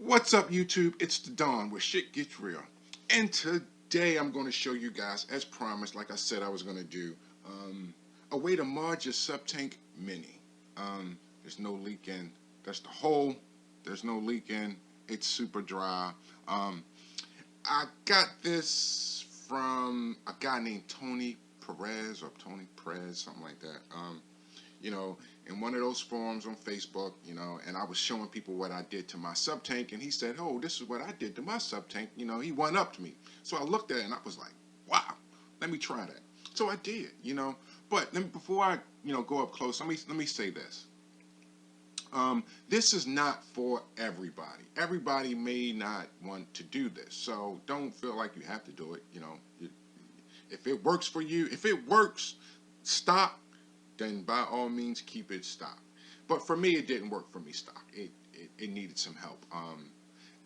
What's up, YouTube? It's the Dawn where shit gets real. And today I'm going to show you guys, as promised, like I said I was going to do, a way to mod your sub-tank mini. There's no leaking. That's the hole. There's no leaking. It's super dry. I got this from a guy named Tony Perez, something like that. In one of those forums on Facebook, and I was showing people what I did to my sub tank, and he said, "Oh, this is what I did to my sub tank." He one-upped me. So I looked at it and I was like, "Wow, let me try that." So I did, But before I, go up close, let me say this. This is not for everybody. Everybody may not want to do this, so don't feel like you have to do it. If it works for you, if it works, stop. Then by all means keep it stock. But for me, it didn't work for me stock. It needed some help.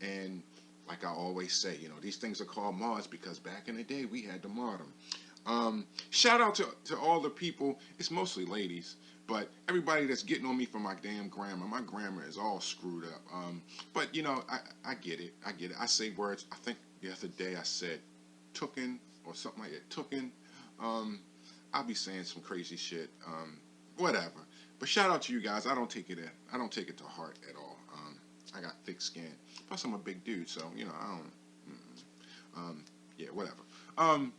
And like I always say, these things are called mods because back in the day we had to mod them. Shout out to all the people. It's mostly ladies, but everybody that's getting on me for my damn grammar. My grammar is all screwed up. But I get it. I get it. I say words. I think the other day I said "tooken" or something like that. "Tooken." I'll be saying some crazy shit, whatever. But shout out to you guys. I don't take it to heart at all. I got thick skin. Plus, I'm a big dude, so I don't. Yeah, whatever. I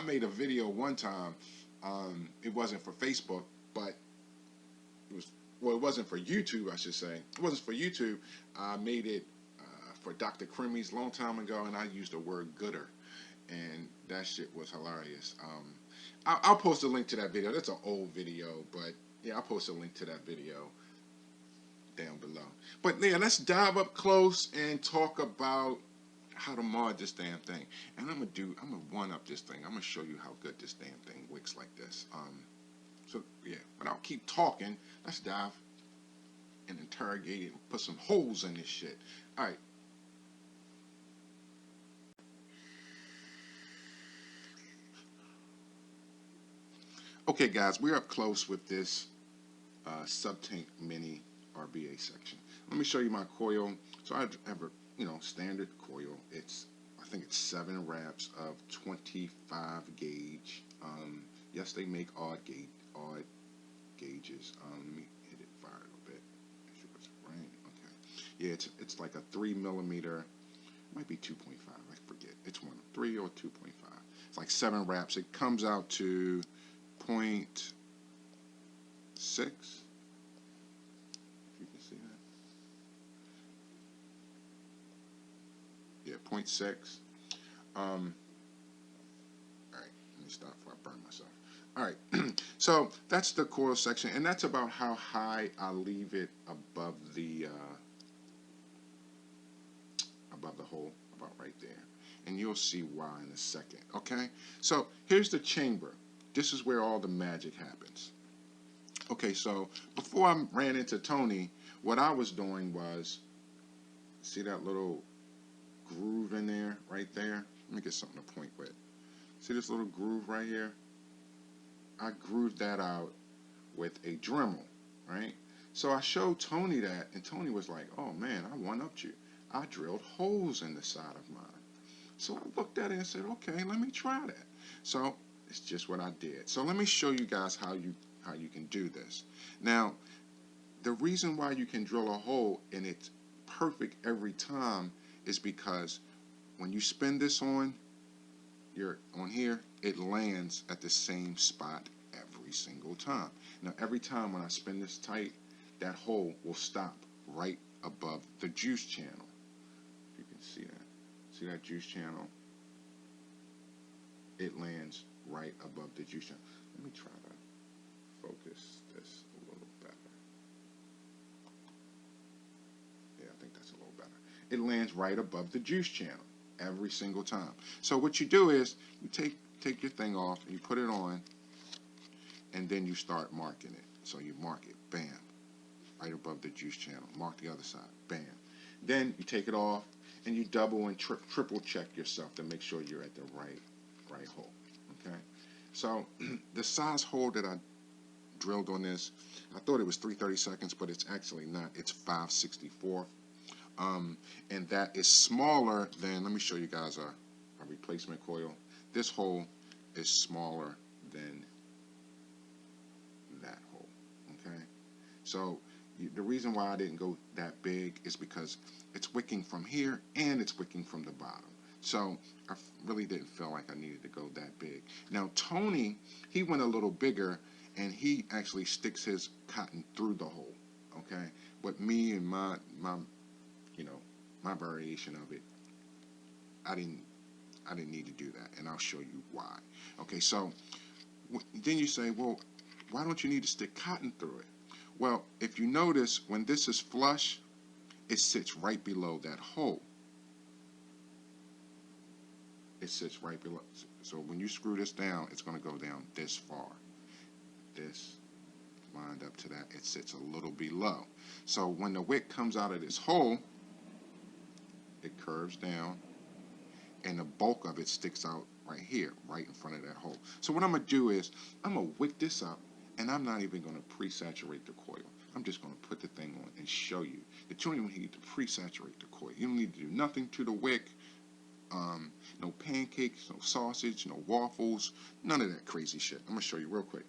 made a video one time. It wasn't for Facebook, but it wasn't for YouTube, I should say. It wasn't for YouTube. I made it for Dr. Creamy's long time ago, and I used the word "gooder." And that shit was hilarious. I'll post a link to that video. That's an old video, but yeah, I'll post a link to that video down below. But yeah, let's dive up close and talk about how to mod this damn thing. And I'm gonna one up this thing. I'm gonna show you how good this damn thing wicks like this. So yeah, but I'll keep talking. Let's dive and interrogate it and put some holes in this shit. All right. Okay, guys, we're up close with this sub-tank mini RBA section. Let me show you my coil. So I have a standard coil. I think it's 7 wraps of 25 gauge. Yes, they make odd gauges. Let me hit it fire a little bit. Make sure it's right. Okay. Yeah, it's like a 3mm. It might be 2.5. I forget. It's 3 or 2.5. It's like 7 wraps. It comes out to 0.6, if you can see that. Yeah, 0.6. All right, let me stop before I burn myself. All right, so that's the coil section, and that's about how high I leave it above the hole, about right there. And you'll see why in a second, okay? So here's the chamber. This is where all the magic happens. Okay, so before I ran into Tony, what I was doing was, see that little groove in there, right there? Let me get something to point with. See this little groove right here? I grooved that out with a Dremel, right? So I showed Tony that, and Tony was like, "Oh man, I one-upped you. I drilled holes in the side of mine." So I looked at it and said, "Okay, let me try that." So it's just what I did. So let me show you guys how you can do this. Now, the reason why you can drill a hole and it's perfect every time is because when you spin this on here, it lands at the same spot every single time. Now, every time when I spin this tight, that hole will stop right above the juice channel. If you can see that. See that juice channel? It lands right above the juice channel. Let me try to focus this a little better. Yeah, I think that's a little better. It lands right above the juice channel every single time. So what you do is you take your thing off and you put it on, and then you start marking it. So you mark it, bam, right above the juice channel. Mark the other side, bam. Then you take it off and you double and triple check yourself to make sure you're at the right hole. Okay. So the size hole that I drilled on this, I thought it was 3/32, but it's actually not. It's 5/64. and that is smaller than, let me show you guys a replacement coil. This hole is smaller than that hole, okay? So the reason why I didn't go that big is because it's wicking from here and it's wicking from the bottom. So I really didn't feel like I needed to go that big. Now Tony, he went a little bigger and he actually sticks his cotton through the hole, okay? But me and my you know, my variation of it, I didn't need to do that, and I'll show you why. Okay, so then you say, well, why don't you need to stick cotton through it? Well, if you notice, when this is flush, it sits right below that hole. It sits right below. So when you screw this down, it's going to go down this far. This lined up to that, it sits a little below. So when the wick comes out of this hole, it curves down, and the bulk of it sticks out right here, right in front of that hole. So what I'm going to do is, I'm going to wick this up, and I'm not even going to pre-saturate the coil. I'm just going to put the thing on and show you that you don't even need to pre-saturate the coil. You don't need to do nothing to the wick. No pancakes, no sausage, no waffles, none of that crazy shit. I'm going to show you real quick.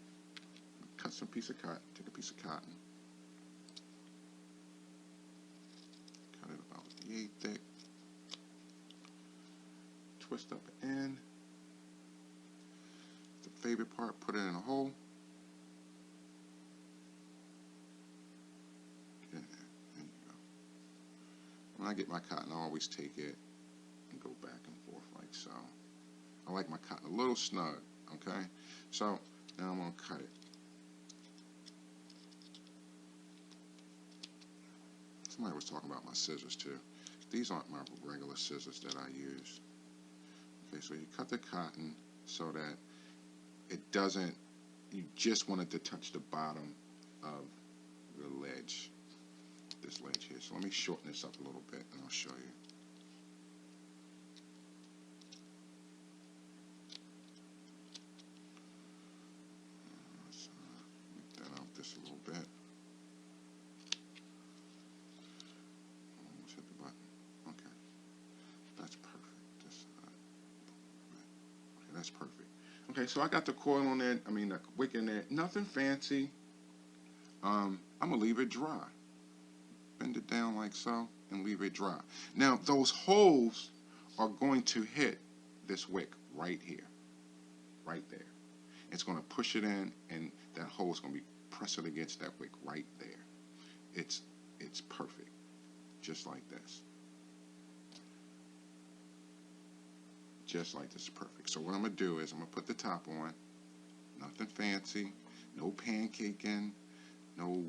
Cut some piece of cotton, take a piece of cotton, cut it about yay thick, twist up the end, the favorite part, put it in a hole. Yeah, there you go. When I get my cotton, I always take it and go back and forth like so. I like my cotton a little snug, okay? So now I'm going to cut it. Somebody was talking about my scissors too. These aren't my regular scissors that I use. Okay, so you cut the cotton so that it doesn't, you just want it to touch the bottom of the ledge, this ledge here. So let me shorten this up a little bit and I'll show you. Let's make that out just a little bit. Almost hit the button. Okay, that's perfect. This side. Okay, that's perfect. Okay, so I got the coil on there, the wick in there, nothing fancy. I'm going to leave it dry. Bend it down like so and leave it dry. Now, those holes are going to hit this wick right here, right there. It's going to push it in, and that hole is going to be pressing against that wick right there. It's perfect, just like this. Just like this is perfect. So what I'm going to do is I'm going to put the top on. Nothing fancy, no pancaking, no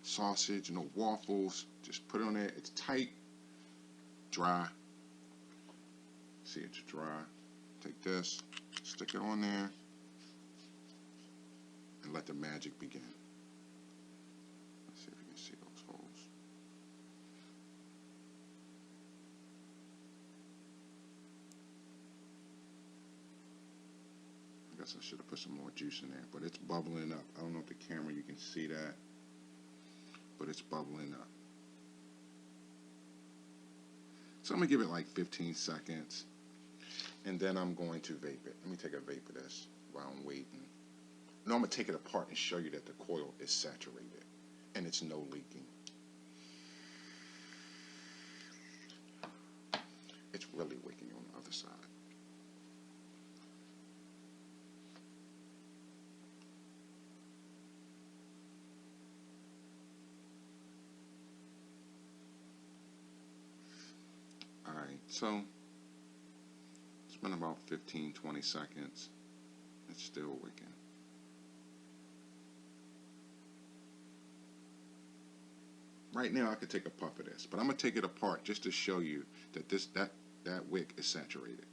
sausage, no waffles. Just put it on there. It's tight, dry. See, it's dry. Take this, stick it on there, and let the magic begin. Let's see if you can see those holes. I guess I should have put some more juice in there, but it's bubbling up. I don't know if the camera you can see that, but it's bubbling up. So I'm going to give it like 15 seconds, and then I'm going to vape it. Let me take a vape of this while I'm waiting. Now I'm going to take it apart and show you that the coil is saturated, and it's no leaking. It's really wicking on the other side. Alright, so it's been about 15-20 seconds. It's still wicking. Right now I could take a puff of this, but I'm going to take it apart just to show you that that wick is saturated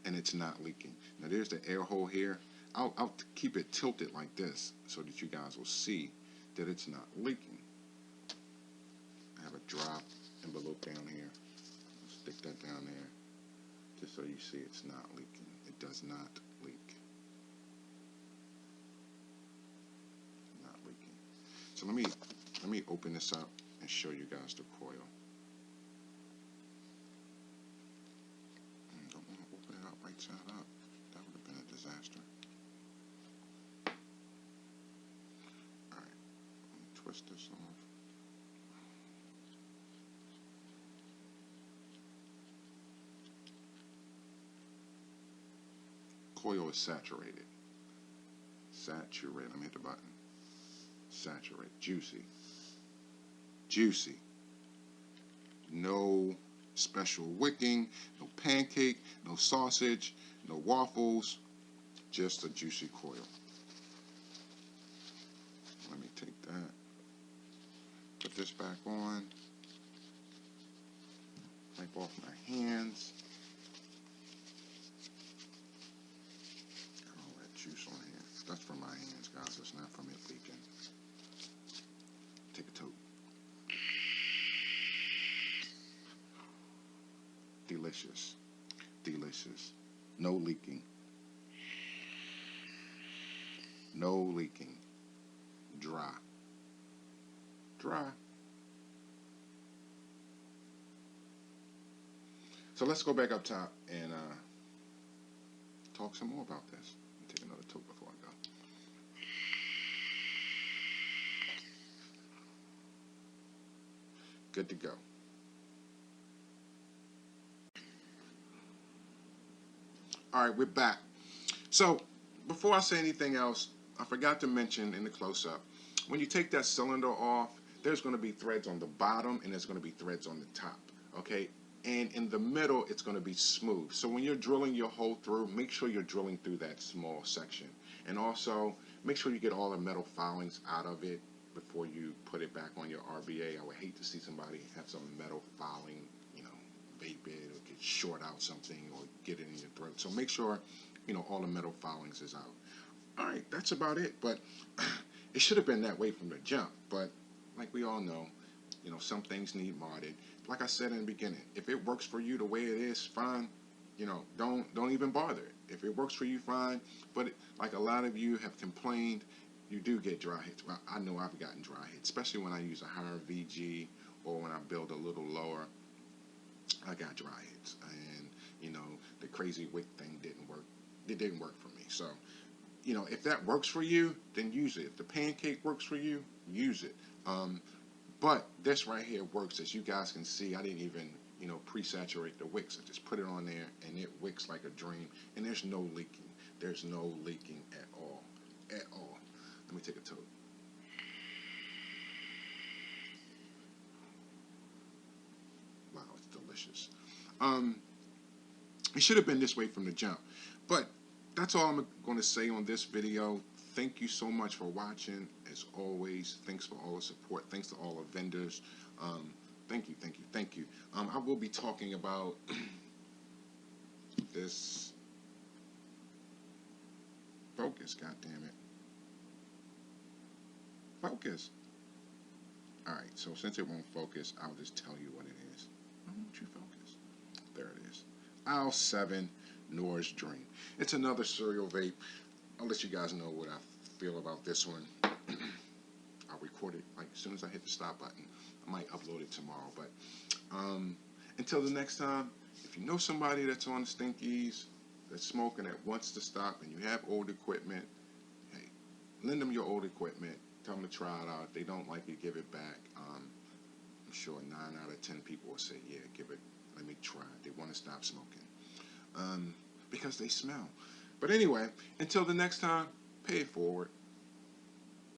and it's not leaking. Now there's the air hole here. I'll keep it tilted like this so that you guys will see that it's not leaking. I have a drop envelope down here. Stick that down there just so you see it's not leaking. It does not leak. Not leaking. So let me open this up and show you guys the coil. dust this off. Coil is saturated. Saturate. Let me hit the button. Saturate. Juicy. Juicy. No special wicking, no pancake, no sausage, no waffles, just a juicy coil. Let me take that. Put this back on. Wipe off my hands. Got all that juice on here. That's from my hands, guys. It's not from it leaking. Take a toke. Delicious. Delicious. No leaking. No leaking. Dry. Dry. So let's go back up top and talk some more about this. Let me take another toke before I go. Good to go. All right, we're back. So before I say anything else, I forgot to mention in the close-up, when you take that cylinder off, there's going to be threads on the bottom and there's going to be threads on the top, okay? And in the middle, it's going to be smooth. So when you're drilling your hole through, make sure you're drilling through that small section. And also, make sure you get all the metal filings out of it before you put it back on your RBA. I would hate to see somebody have some metal filing, you know, vape it or get short out something or get it in your throat. So make sure, you know, all the metal filings is out. All right, that's about it. But it should have been that way from the jump. But like we all know, you know, some things need modded. Like I said in the beginning, if it works for you the way it is, fine. You know, don't even bother. If it works for you, fine. But like a lot of you have complained, you do get dry hits. Well, I know I've gotten dry hits, especially when I use a higher VG or when I build a little lower. I got dry hits, and you know, the crazy wick thing didn't work. It didn't work for me. So, you know, if that works for you, then use it. If the pancake works for you, use it. But this right here works. As you guys can see, I didn't even, you know, pre-saturate the wicks. I just put it on there, and it wicks like a dream. And there's no leaking. There's no leaking at all. At all. Let me take a toke. Wow, it's delicious. It should have been this way from the jump. But that's all I'm going to say on this video. Thank you so much for watching. As always, thanks for all the support. Thanks to all the vendors. Thank you, thank you, thank you. I will be talking about this. Focus, goddammit. Focus. All right, so since it won't focus, I'll just tell you what it is. Why won't you focus? There it is. Aisle 7, Nora's Dream. It's another cereal vape. I'll let you guys know what I feel about this one. I'll record it like as soon as I hit the stop button. I might upload it tomorrow. But until the next time, if you know somebody that's on stinkies, that's smoking, that wants to stop, and you have old equipment, hey, lend them your old equipment. Tell them to try it out. If they don't like it, give it back. I'm sure 9 out of 10 people will say, yeah, give it, let me try it. They want to stop smoking. Because they smell. But anyway, until the next time, pay it forward.